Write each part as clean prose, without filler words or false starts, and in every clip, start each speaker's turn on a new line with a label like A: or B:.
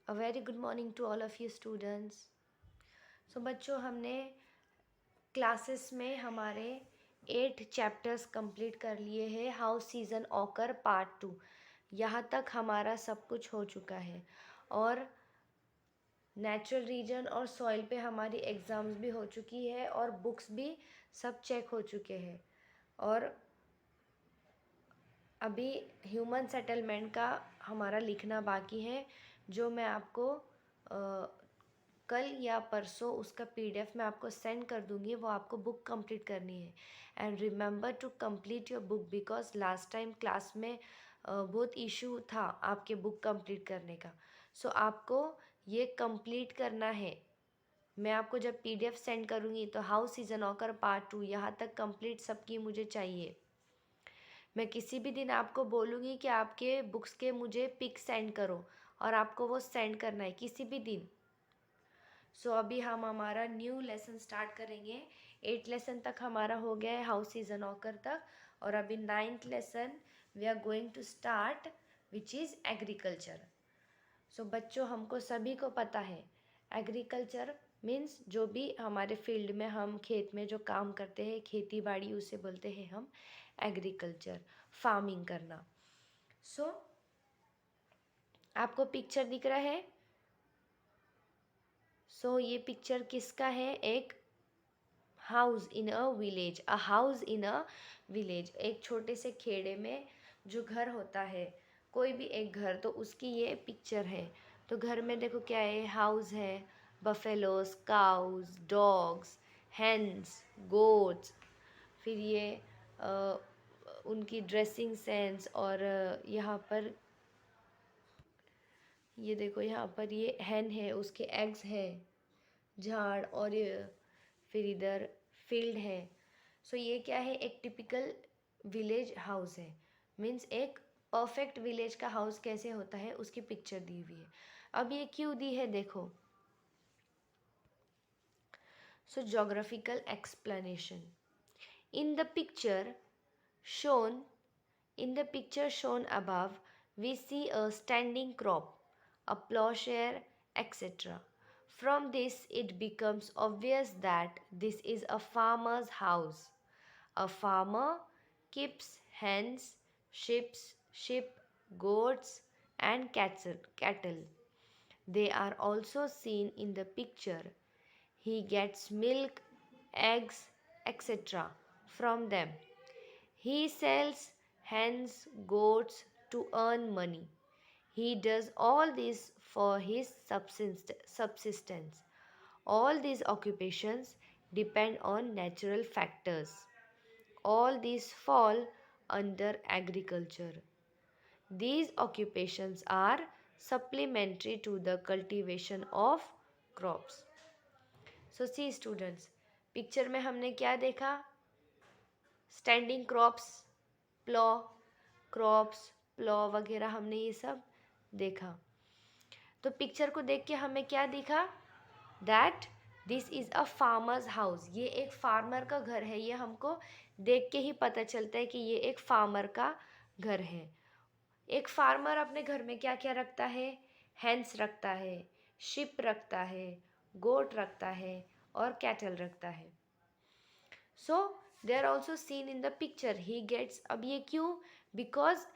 A: A very good morning to all of you students. So बच्चों, हमने classes में हमारे 8 चैप्टर्स कंप्लीट कर लिए हैं। हाउ सीज़न ऑकर पार्ट 2, यहाँ तक हमारा सब कुछ हो चुका है। और नेचुरल रीजन और सॉइल पे हमारी एग्ज़ाम्स भी हो चुकी है और बुक्स भी सब चेक हो चुके हैं। और अभी ह्यूमन सेटलमेंट का हमारा लिखना बाकी है, जो मैं आपको कल या परसों उसका पीडीएफ मैं आपको सेंड कर दूंगी। वो आपको बुक कंप्लीट करनी है। And remember to complete your book, because last time class में बहुत इशू था आपके बुक कंप्लीट करने का। सो आपको ये कंप्लीट करना है। मैं आपको जब पीडीएफ सेंड करूँगी तो हाउ सीजन ऑकर पार्ट 2 यहाँ तक कंप्लीट सबकी मुझे चाहिए। मैं किसी भी दिन आपको बोलूँगी कि आपके बुक्स के मुझे पिक सेंड करो, और आपको वो सेंड करना है किसी भी दिन। सो अभी हम हमारा न्यू लेसन स्टार्ट करेंगे। 8 लेसन तक हमारा हो गया है हाउ सीजन ऑकर तक, और अभी 9th lesson we are going to start, which is agriculture. So बच्चों, हमको सभी को पता है एग्रीकल्चर मीन्स जो भी हमारे फील्ड में हम खेत में जो काम करते हैं, खेती बाड़ी, उसे बोलते हैं हम एग्रीकल्चर, फार्मिंग करना। सो आपको पिक्चर दिख रहा है। सो ये पिक्चर किसका है? एक house in a village, a house in a village, एक छोटे से खेड़े में जो घर होता है, कोई भी एक घर, तो उसकी ये पिक्चर है। तो घर में देखो क्या है, हाउस है, buffaloes, cows, dogs, hens, goats. फिर ये अ, उनकी ड्रेसिंग सेंस, और यहाँ पर ये देखो, यहाँ पर ये हैन है, उसके एग्स हैं, झाड़, और ये फिर इधर फील्ड है। सो ये क्या है? एक टिपिकल विलेज हाउस है। मीन्स एक परफेक्ट विलेज का हाउस कैसे होता है उसकी पिक्चर दी हुई है। अब ये क्यों दी है देखो। So geographical explanation in the picture shown in the picture shown above, we see a standing crop, a plowshare, etc. From this, it becomes obvious that this is a farmer's house. A farmer keeps hens, sheep, goats, and cattle. They are also seen in the picture. He gets milk, eggs, etc. from them. He sells hens, goats to earn money. He does all this for his subsistence. All these occupations depend on natural factors. All these fall under agriculture. These occupations are supplementary to the cultivation of crops. So see students, picture में हमने क्या देखा? Standing crops, plough, crops, plough वगैरह हमने ये सब देखा। तो पिक्चर को देख के हमें क्या दिखा? That this is a farmers house. ये एक फार्मर का घर है। ये हमको देख के ही पता चलता है कि ये एक फार्मर का घर है। एक फार्मर अपने घर में क्या क्या रखता है? हैंस रखता है, शिप रखता है, गोट रखता है, और कैटल रखता है। So they are also seen in the picture. He gets, अब ये क्यों? Because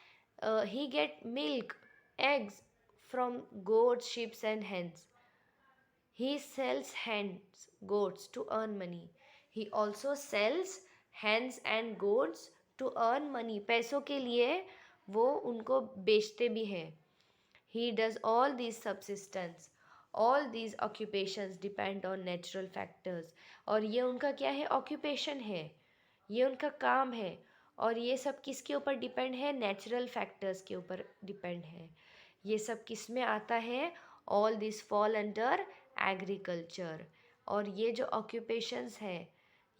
A: he get milk, eggs from goats, sheeps and hens. He sells hens, goats to earn money. He also sells hens and goats to earn money. पैसों के लिए वो उनको बेचते भी हैं। He does all these subsistence. All these occupations depend on natural factors. और ये उनका क्या है? ऑक्यूपेशन है, ये उनका काम है। और ये सब किसके ऊपर डिपेंड है? नेचुरल फैक्टर्स के ऊपर डिपेंड है। ये सब किस में आता है? All this fall under agriculture. और ये जो ऑक्यूपेशंस है,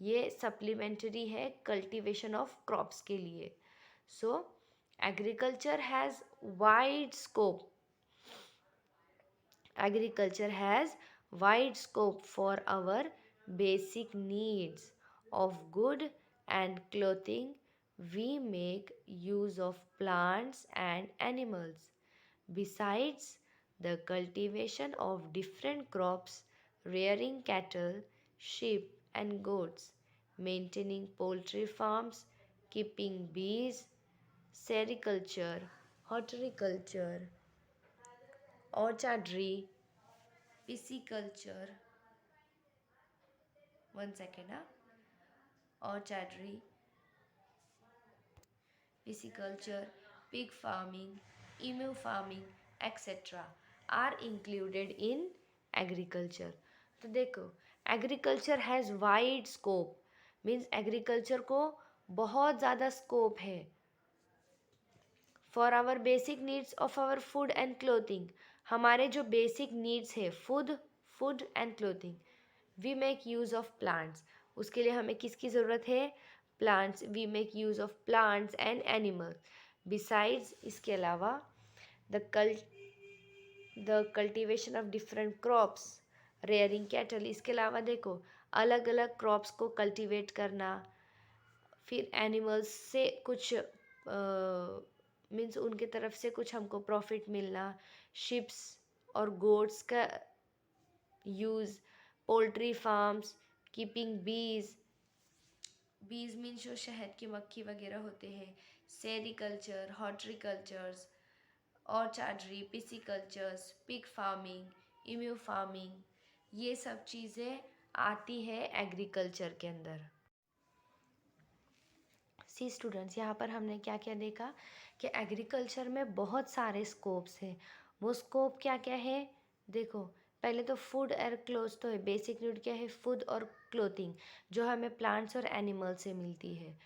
A: ये सप्लीमेंट्री है कल्टीवेशन ऑफ क्रॉप्स के लिए। सो agriculture has wide scope. Agriculture has wide scope for our basic needs of good and clothing. We make use of plants and animals. Besides, The cultivation of different crops, rearing cattle, sheep, and goats, maintaining poultry farms, keeping bees, sericulture, horticulture, orchardry, pisciculture, one second, orchardry, pisciculture, pig farming, emu farming, etc. are included in agriculture. तो देखो, agriculture has wide scope, means agriculture को बहुत ज़्यादा scope है for our basic needs of our food and clothing. हमारे जो basic needs है food and clothing, we make use of plants. उसके लिए हमें किसकी ज़रूरत है? Plants. We make use of plants and animals. Besides, इसके अलावा the cultivation of different crops, rearing cattle. इसके अलावा देखो, अलग अलग क्रॉप्स को कल्टिवेट करना, फिर एनिमल्स से कुछ मीन्स उनके तरफ से कुछ हमको प्रॉफिट मिलना, शिप्स और गोट्स का use, poultry farms, keeping bees means जो शहद की मक्खी वगैरह होते हैं, sericulture, horticultures, orchardry, piscicultures, pig farming, emu farming, ये सब चीज़ें आती है एग्रीकल्चर के अंदर. सी स्टूडेंट्स, यहाँ पर हमने क्या क्या देखा कि एग्रीकल्चर में बहुत सारे स्कोप्स हैं. वो स्कोप क्या क्या है? देखो, पहले तो फूड और क्लोथ्स तो है. बेसिक नीड क्या है? फूड और क्लोथिंग, जो हमें प्लांट्स और एनिमल से मिलती है.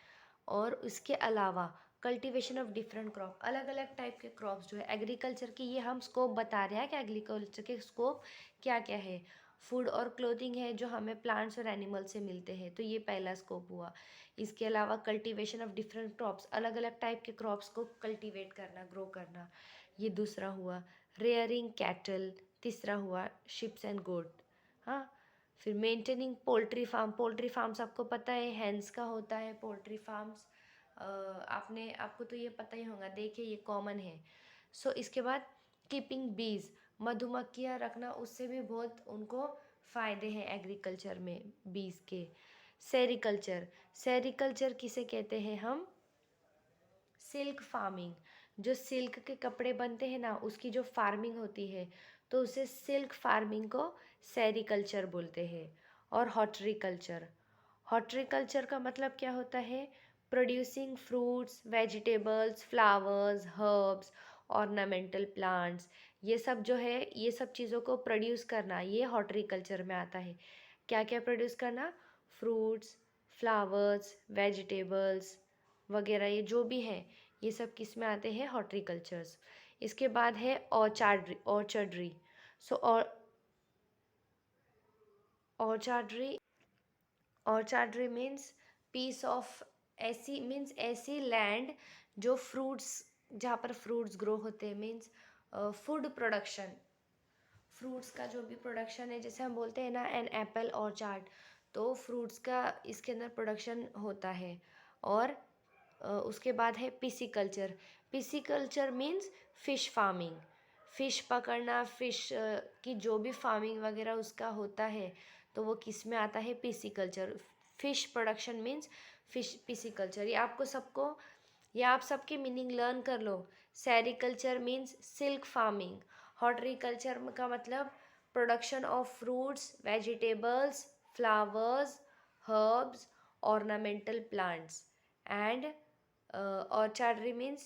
A: और उसके अलावा कल्टीवेशन ऑफ डिफरेंट क्रॉप, अलग अलग टाइप के क्रॉप्स जो है एग्रीकल्चर की, ये हम स्कोप बता रहे हैं कि एग्रीकल्चर के स्कोप क्या क्या है. फूड और क्लोथिंग है जो हमें प्लांट्स और एनिमल से मिलते हैं, तो ये पहला स्कोप हुआ. इसके अलावा कल्टीवेशन ऑफ डिफरेंट क्रॉप्स, अलग अलग टाइप के क्रॉप्स को कल्टीवेट करना, ग्रो करना, ये दूसरा हुआ. रेयरिंग कैटल, तीसरा हुआ. शिप्स एंड गोट, हाँ. फिर मेंटेनिंग पोल्ट्री फार्म्स आपको पता है हैंस का होता है पोल्ट्री फार्म्स. आपको तो ये पता ही होगा, देखिए ये कॉमन है. इसके बाद कीपिंग बीज, मधुमक्खियाँ रखना, उससे भी बहुत उनको फ़ायदे हैं एग्रीकल्चर में बीज के. सेरिकल्चर किसे कहते हैं हम? Silk farming. जो सिल्क के कपड़े बनते हैं ना, उसकी जो फार्मिंग होती है, तो उसे सिल्क फार्मिंग को सेरिकल्चर बोलते हैं. और हॉर्टिकल्चर का मतलब क्या होता है? Producing fruits, vegetables, flowers, herbs, ornamental plants, ये सब जो है, ये सब चीज़ों को प्रोड्यूस करना, ये हॉर्टिकल्चर में आता है. क्या क्या प्रोड्यूस करना? फ्रूट्स, फ्लावर्स, वेजिटेबल्स वगैरह, ये जो भी है, ये सब किस में आते हैं? हॉर्टिकल्चर्स. इसके बाद है ऑर्चर्डरी. सो ऑर्चर्डरी मीन्स पीस ऑफ, ऐसी लैंड जो फ्रूट्स, जहाँ पर फ्रूट्स ग्रो होते हैं, मीन्स फूड प्रोडक्शन. फ्रूट्स का जो भी प्रोडक्शन है, जैसे हम बोलते हैं ना एन एप्पल ऑर्चार्ड, तो फ्रूट्स का इसके अंदर प्रोडक्शन होता है. और उसके बाद है pisciculture means fish farming. Fish पकड़ना, फ़िश की जो भी फार्मिंग वगैरह उसका होता है, तो वो किस में आता है? Pisciculture. Fish production means pisciculture. ये आप सबके मीनिंग लर्न कर लो. Sericulture means silk farming. Horticulture का मतलब production of fruits, vegetables, flowers, herbs, ornamental plants. And orchardry means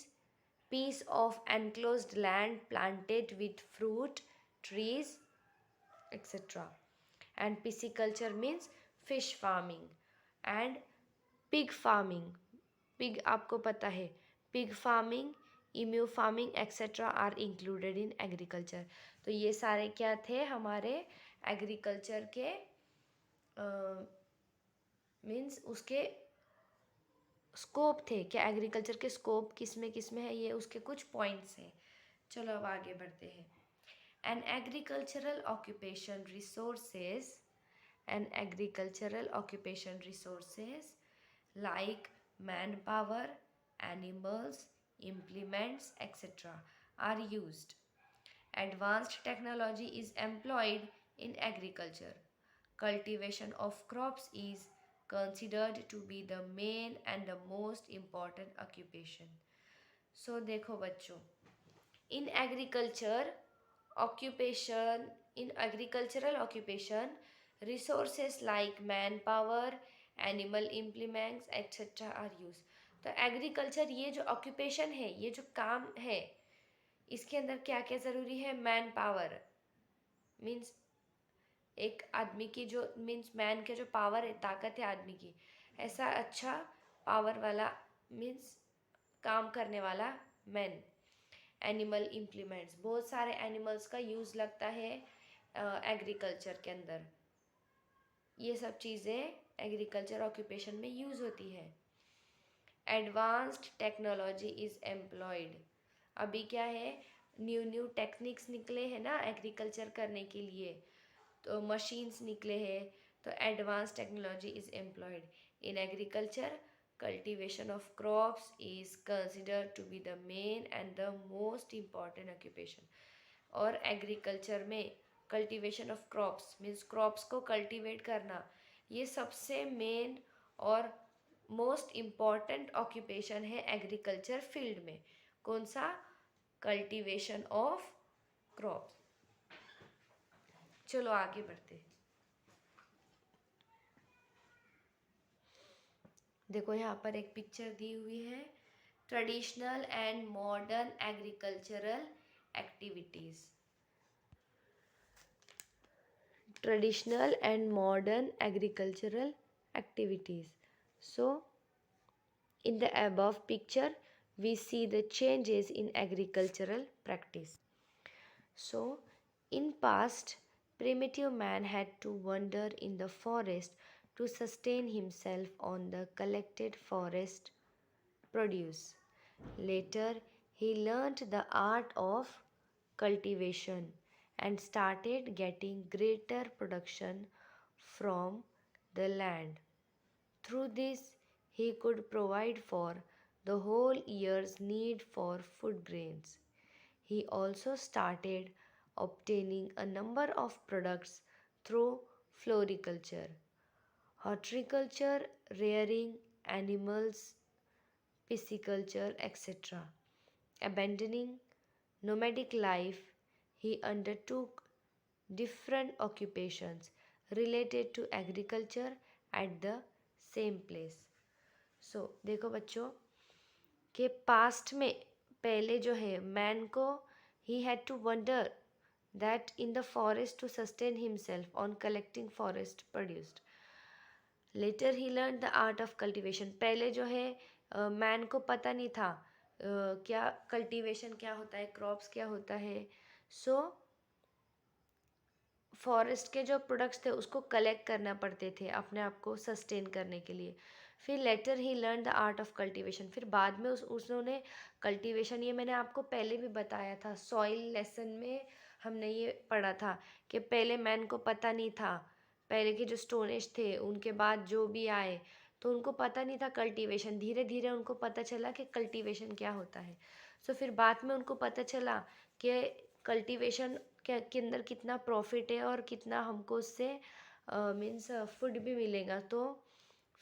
A: piece of enclosed land planted with fruit, trees, etc. And pisciculture means fish farming. And pig farming, pig आपको पता है, pig farming, emu farming, etc. are included in agriculture. तो ये सारे क्या थे हमारे agriculture के मीन्स उसके स्कोप थे. क्या एग्रीकल्चर के स्कोप किस में है, ये उसके कुछ पॉइंट्स हैं. चलो अब आगे बढ़ते हैं. An agricultural occupation resources like manpower, animals, implements, etc. are used. Advanced technology is employed in agriculture. Cultivation of crops is considered to be the main and the most important occupation. So देखो बच्चों, in agriculture occupation, in agricultural occupation, resources like manpower, animal implements etc. are used. तो agriculture ये जो occupation है, ये जो काम है, इसके अंदर क्या क्या ज़रूरी है? मैन पावर मीन्स एक आदमी की जो मीन्स मैन के जो पावर है, ताकत है आदमी की, ऐसा अच्छा पावर वाला मीन्स काम करने वाला मैन। एनिमल इम्प्लीमेंट्स, बहुत सारे एनिमल्स का यूज़ लगता है एग्रीकल्चर के अंदर। ये सब चीज़ें एग्रीकल्चर ऑक्यूपेशन में यूज़ होती है। एडवांस्ड टेक्नोलॉजी इज़ एम्प्लॉयड, अभी क्या है, न्यू न्यू टेक्निक्स निकले हैं ना एग्रीकल्चर करने के लिए, तो मशीन्स निकले हैं, तो advance technology is employed in agriculture. Cultivation of crops is considered to be the main and the most important occupation. और एग्रीकल्चर में cultivation of crops means crops को कल्टीवेट करना, ये सबसे मेन और मोस्ट इम्पॉर्टेंट ऑक्यूपेशन है agriculture field में। कौन सा? Cultivation of crops. चलो आगे बढ़ते। देखो यहाँ पर एक पिक्चर दी हुई है, traditional and modern agricultural activities. Traditional and modern agricultural activities. So in the above picture we see the changes in agricultural practice. So in past, primitive man had to wander in the forest to sustain himself on the collected forest produce. Later he learnt the art of cultivation and started getting greater production from the land. Through this, he could provide for the whole year's need for food grains. He also started obtaining a number of products through floriculture, horticulture, rearing animals, pisciculture, etc. Abandoning nomadic life, he undertook different occupations related to agriculture at the same place. So देखो बच्चों के past में पहले जो है man को he had to wander that in the forest to sustain himself on collecting forest produced. Later he learn the art of cultivation, पहले जो है मैन को पता नहीं था क्या कल्टीवेशन क्या होता है, क्रॉप्स क्या होता है। सो फॉरेस्ट के जो प्रोडक्ट्स थे उसको कलेक्ट करना पड़ते थे अपने आप को सस्टेन करने के लिए। फिर later he learn the art of cultivation, फिर बाद में उसने कल्टीवेशन, ये मैंने आपको पहले भी बताया था, सॉइल लेसन में हमने ये पढ़ा था कि पहले मैन को पता नहीं था, पहले के जो स्टोन एज थे उनके बाद जो भी आए तो उनको पता नहीं था कल्टीवेशन, धीरे धीरे उनको पता चला कि कल्टीवेशन क्या होता है। सो फिर बाद में उनको पता चला कि कल्टीवेशन के अंदर कितना प्रॉफिट है और कितना हमको उससे मीन्स फूड भी मिलेगा। तो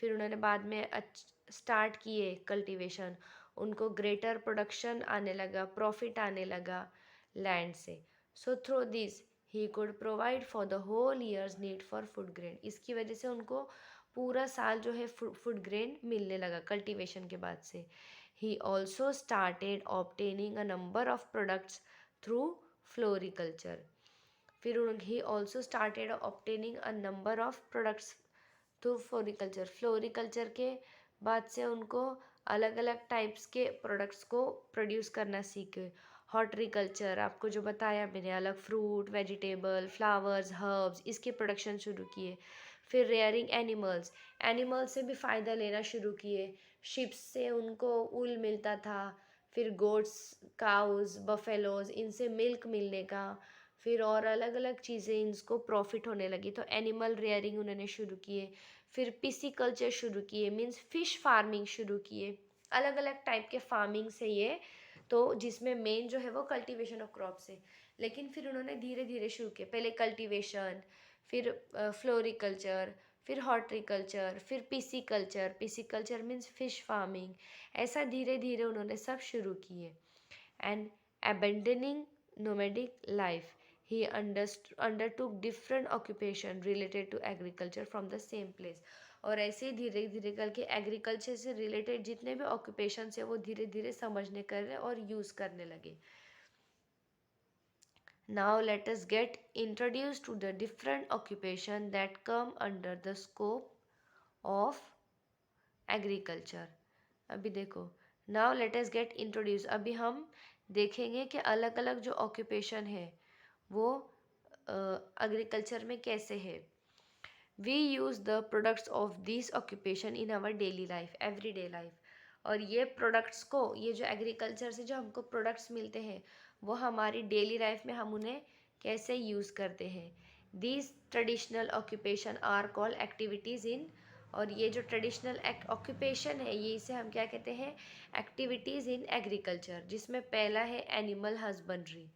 A: फिर उन्होंने बाद में स्टार्ट किए कल्टीवेशन, उनको ग्रेटर प्रोडक्शन आने लगा, प्रॉफिट आने लगा लैंड से। So through this he could provide for the whole year's need for food grain, इसकी वजह से उनको पूरा साल जो है फूड ग्रेन मिलने लगा कल्टीवेशन के बाद से। He also started obtaining a number of products through floriculture, फिर he also started obtaining a number of products through floriculture। Floriculture के बाद से उनको अलग अलग टाइप्स के प्रोडक्ट्स को प्रोड्यूस करना सीखे। हॉर्टिकल्चर आपको जो बताया मैंने, अलग फ्रूट, वेजिटेबल, फ्लावर्स, हर्ब्स, इसके प्रोडक्शन शुरू किए। फिर रेयरिंग एनिमल्स, एनिमल्स से भी फ़ायदा लेना शुरू किए, शिप्स से उनको ऊल मिलता था, फिर गोट्स, काउज, बफेलोज, इनसे मिल्क मिलने का, फिर और अलग अलग चीज़ें इनको प्रॉफिट होने लगी, तो एनिमल रेयरिंग उन्होंने शुरू किए। फिर पिसिकल्चर शुरू किए, मीन्स फ़िश फार्मिंग शुरू किए, अलग अलग टाइप के फार्मिंग से ये, तो जिसमें मेन जो है वो कल्टीवेशन ऑफ क्रॉप्स है। लेकिन फिर उन्होंने धीरे धीरे शुरू किया, पहले कल्टीवेशन, फिर फ्लोरिकल्चर, फिर हॉर्टिकल्चर, फिर pisciculture, pisciculture means fish farming, ऐसा धीरे धीरे उन्होंने सब शुरू किए। And abandoning nomadic life, he undertook different occupation related to agriculture from the same place। और ऐसे ही धीरे धीरे करके एग्रीकल्चर से रिलेटेड जितने भी ऑक्यूपेशन है वो धीरे धीरे समझने कर रहे और यूज़ करने लगे। Now let us get introduced to the different occupation that come under the scope of agriculture। अभी देखो, now let us get introduced, अभी हम देखेंगे कि अलग अलग जो ऑक्यूपेशन है वो एग्रीकल्चर में कैसे है। We use the products of this occupation in our daily life, everyday life. और ये प्रोडक्ट्स को, ये जो एग्रीकल्चर से जो हमको प्रोडक्ट्स मिलते हैं वो हमारी डेली लाइफ में हम उन्हें कैसे यूज़ करते हैं। These traditional occupation are called activities in, और ये जो ट्रेडिशनल ऑक्यूपेशन है ये इसे हम क्या कहते हैं, एक्टिविटीज़ इन एग्रीकल्चर, जिसमें पहला है animal husbandry.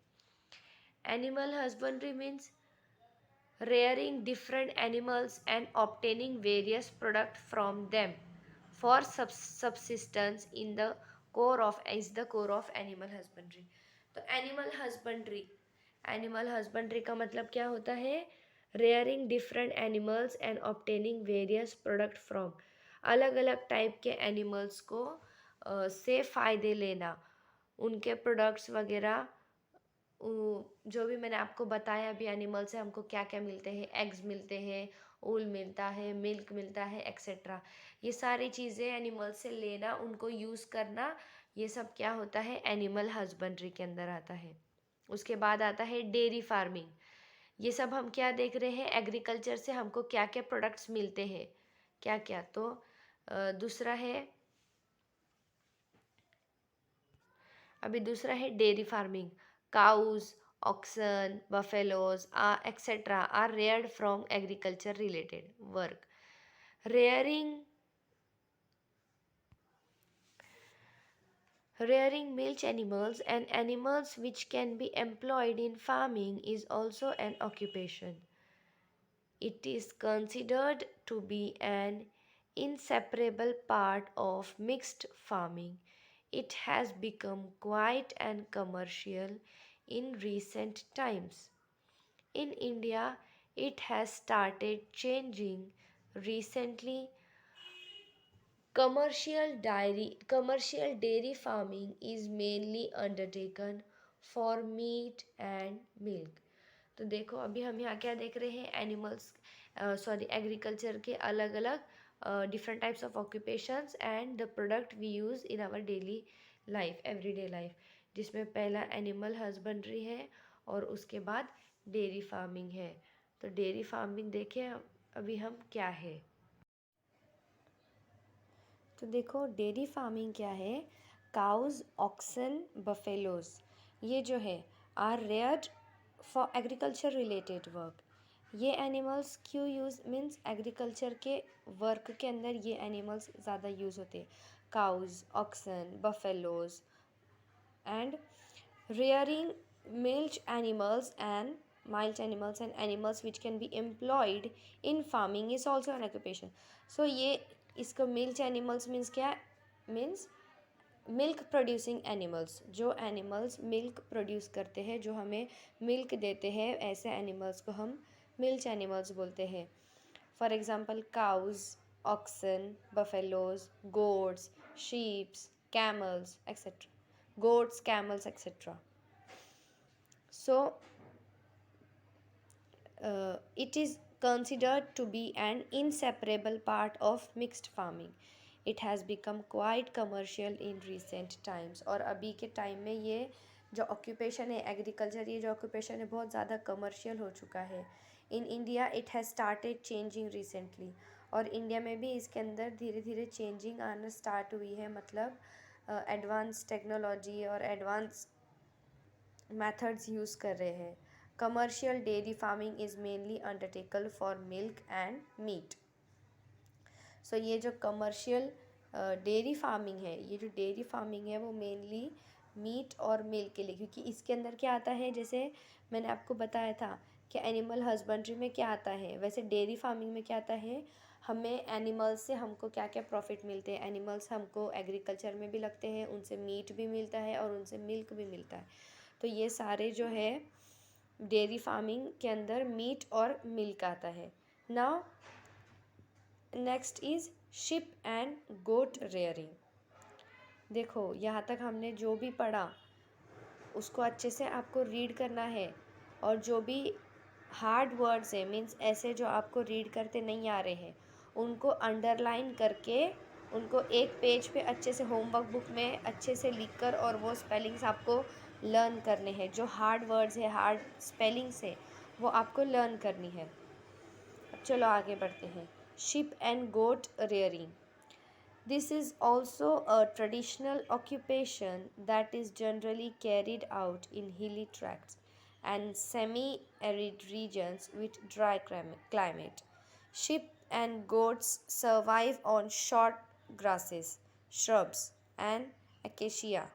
A: Animal husbandry means rearing different animals and obtaining various products from them for subsistence in the core of is the core of animal husbandry। तो एनिमल हस्बेंड्री का मतलब क्या होता है, rearing different animals and obtaining various product from, अलग अलग type के animals को से फ़ायदे लेना, उनके प्रोडक्ट्स वगैरह, जो भी मैंने आपको बताया अभी एनिमल से हमको क्या क्या मिलते हैं, एग्स मिलते हैं, ऊल मिलता है, मिल्क मिलता है, एक्सेट्रा, ये सारी चीज़ें एनिमल से लेना, उनको यूज़ करना, ये सब क्या होता है, एनिमल हस्बेंड्री के अंदर आता है। उसके बाद आता है डेयरी फार्मिंग। ये सब हम क्या देख रहे हैं, एग्रीकल्चर से हमको क्या क्या प्रोडक्ट्स मिलते हैं, क्या क्या, तो दूसरा है, अभी दूसरा है dairy farming. Cows, oxen, buffaloes, etc. are reared from agriculture related work. Rearing milch animals and animals which can be employed in farming is also an occupation. It is considered to be an inseparable part of mixed farming. It has become quite and commercial in recent times. In India, it has started changing recently. Commercial dairy farming is mainly undertaken for meat and milk। तो देखो अभी हम यहाँ क्या देख रहे हैं, agriculture के अलग अलग different types of occupations and the product we use in our daily life, everyday life, जिसमें पहला एनिमल हस्बेंड्री है और उसके बाद डेयरी फार्मिंग है। तो डेयरी फार्मिंग देखें अभी हम क्या है, तो देखो डेयरी फार्मिंग क्या है, काउज, ऑक्सन, बफेलोज, ये जो है are reared for agriculture related work. ये एनिमल्स क्यों यूज़, मीन्स एग्रीकल्चर के वर्क के अंदर ये एनिमल्स ज़्यादा यूज़ होते हैं, cows, oxen, buffaloes, and rearing milch animals and animals which can be employed in farming is also an occupation। so ये इसको मिल्च एनिमल्स मीन्स क्या, मीन्स मिल्क प्रोड्यूसिंग एनिमल्स, जो एनिमल्स मिल्क प्रोड्यूस करते हैं, जो हमें मिल्क देते हैं, ऐसे एनिमल्स को हम मिल्च एनिमल्स बोलते हैं। For example cows, oxen, buffaloes, goats, sheeps, camels etcetera, goats, camels, etc. So, it is considered to be an inseparable part of mixed farming. It has become quite commercial in recent times। और अभी के time में ये जो occupation है agriculture, ये जो occupation है बहुत ज़्यादा कमर्शियल हो चुका है। In India it has started changing recently, और इंडिया में भी इसके अंदर धीरे धीरे चेंजिंग आना स्टार्ट हुई है, मतलब एडवांस टेक्नोलॉजी और एडवांस मेथड्स यूज़ कर रहे हैं। Commercial dairy farming is mainly undertaken for milk and meat. So ये जो कमर्शियल डेयरी फार्मिंग है, ये जो डेयरी फार्मिंग है वो मेनली मीट और मिल्क के लिए, क्योंकि इसके अंदर क्या आता है, जैसे मैंने आपको बताया था कि एनिमल हस्बेंड्री में क्या आता है, वैसे डेयरी फार्मिंग में क्या आता है, हमें एनिमल्स से हमको क्या क्या प्रॉफिट मिलते हैं। एनिमल्स हमको एग्रीकल्चर में भी लगते हैं, उनसे मीट भी मिलता है और उनसे मिल्क भी मिलता है। तो ये सारे जो है डेयरी फार्मिंग के अंदर मीट और मिल्क आता है। Now next is sheep and goat rearing. देखो यहाँ तक हमने जो भी पढ़ा उसको अच्छे से आपको रीड करना है, और जो भी हार्ड वर्ड्स है, मीन्स ऐसे जो आपको रीड करते नहीं आ रहे हैं, उनको अंडरलाइन करके उनको एक पेज पे अच्छे से होमवर्क बुक में अच्छे से लिखकर और वो स्पेलिंग्स आपको लर्न करने हैं। जो हार्ड वर्ड्स है, हार्ड स्पेलिंग्स है, वो आपको लर्न करनी है। अब चलो आगे बढ़ते हैं। Sheep and goat rearing. This is also a traditional occupation that is generally carried out in hilly tracts and semi-arid regions with dry climate. Sheep and goats survive on short grasses, shrubs, and acacia,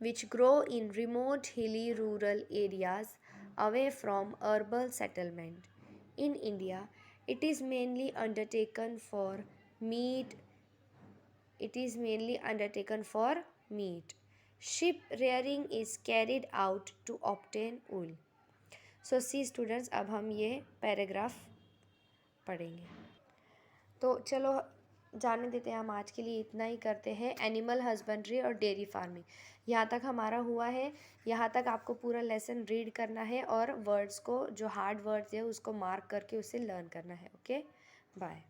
A: which grow in remote hilly rural areas away from urban settlement. In India, it is mainly undertaken for meat. It is mainly undertaken for meat. Sheep rearing is carried out to obtain wool. So see students, अब हम ये paragraph पढ़ेंगे। तो चलो जाने देते हैं, हम आज के लिए इतना ही करते हैं। एनिमल हस्बेंड्री और डेयरी फार्मिंग यहाँ तक हमारा हुआ है। यहाँ तक आपको पूरा लेसन रीड करना है और वर्ड्स को, जो हार्ड वर्ड्स है उसको मार्क करके उसे लर्न करना है। Okay, bye.